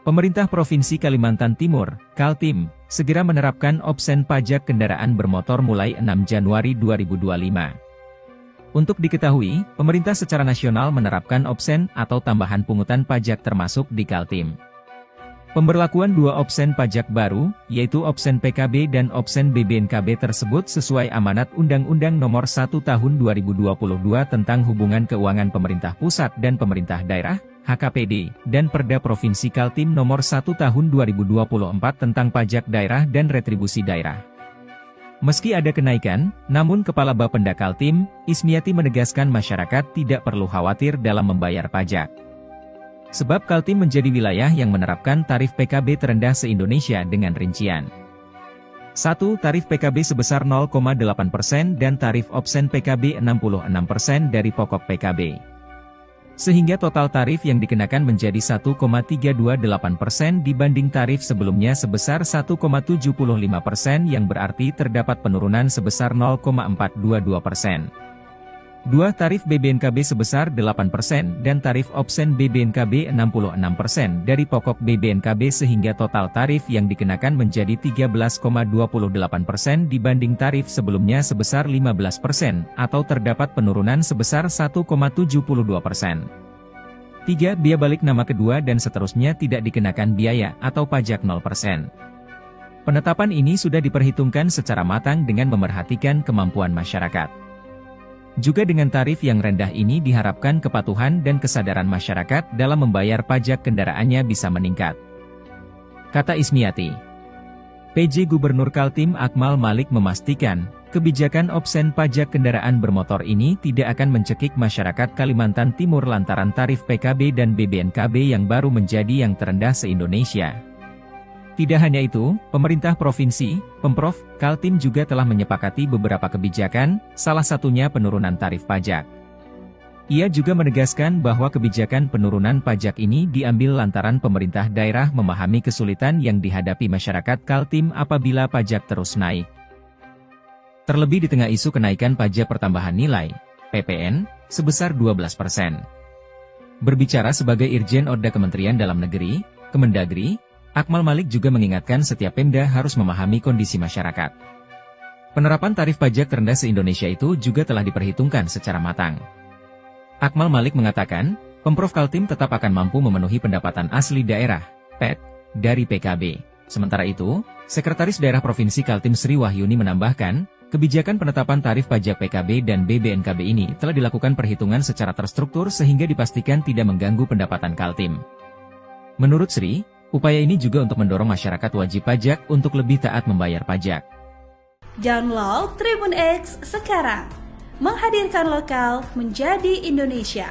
Pemerintah Provinsi Kalimantan Timur, Kaltim, segera menerapkan opsen pajak kendaraan bermotor mulai 6 Januari 2025. Untuk diketahui, pemerintah secara nasional menerapkan opsen atau tambahan pungutan pajak termasuk di Kaltim. Pemberlakuan dua opsen pajak baru, yaitu opsen PKB dan opsen BBNKB tersebut sesuai amanat Undang-Undang Nomor 1 Tahun 2022 tentang Hubungan Keuangan Pemerintah Pusat dan Pemerintah Daerah, HKPD, dan Perda Provinsi Kaltim Nomor 1 Tahun 2024 tentang Pajak Daerah dan Retribusi Daerah. Meski ada kenaikan, namun Kepala Bapenda Kaltim, Ismiati menegaskan masyarakat tidak perlu khawatir dalam membayar pajak. Sebab Kaltim menjadi wilayah yang menerapkan tarif PKB terendah se-Indonesia dengan rincian. 1. Tarif PKB sebesar 0,8% dan tarif opsen PKB 66% dari pokok PKB. Sehingga total tarif yang dikenakan menjadi 1,328% dibanding tarif sebelumnya sebesar 1,75% yang berarti terdapat penurunan sebesar 0,422%. 2. Tarif BBNKB sebesar 8% dan tarif opsen BBNKB 66% dari pokok BBNKB sehingga total tarif yang dikenakan menjadi 13,28% dibanding tarif sebelumnya sebesar 15% atau terdapat penurunan sebesar 1,72%. 3. Biaya balik nama kedua dan seterusnya tidak dikenakan biaya atau pajak 0%. Penetapan ini sudah diperhitungkan secara matang dengan memerhatikan kemampuan masyarakat. Juga dengan tarif yang rendah ini diharapkan kepatuhan dan kesadaran masyarakat dalam membayar pajak kendaraannya bisa meningkat. Kata Ismiati. PJ Gubernur Kaltim Akmal Malik memastikan, kebijakan opsen pajak kendaraan bermotor ini tidak akan mencekik masyarakat Kalimantan Timur lantaran tarif PKB dan BBNKB yang baru menjadi yang terendah se-Indonesia. Tidak hanya itu, pemerintah provinsi, Pemprov, Kaltim juga telah menyepakati beberapa kebijakan, salah satunya penurunan tarif pajak. Ia juga menegaskan bahwa kebijakan penurunan pajak ini diambil lantaran pemerintah daerah memahami kesulitan yang dihadapi masyarakat Kaltim apabila pajak terus naik. Terlebih di tengah isu kenaikan pajak pertambahan nilai, PPN, sebesar 12%. Berbicara sebagai Irjen Oda Kementerian Dalam Negeri, Kemendagri, Akmal Malik juga mengingatkan setiap Pemda harus memahami kondisi masyarakat. Penerapan tarif pajak terendah se-Indonesia itu juga telah diperhitungkan secara matang. Akmal Malik mengatakan, Pemprov Kaltim tetap akan mampu memenuhi pendapatan asli daerah, PAD, dari PKB. Sementara itu, Sekretaris Daerah Provinsi Kaltim Sri Wahyuni menambahkan, kebijakan penetapan tarif pajak PKB dan BBNKB ini telah dilakukan perhitungan secara terstruktur sehingga dipastikan tidak mengganggu pendapatan Kaltim. Menurut Sri, upaya ini juga untuk mendorong masyarakat wajib pajak untuk lebih taat membayar pajak. Download Tribun X sekarang, menghadirkan lokal menjadi Indonesia.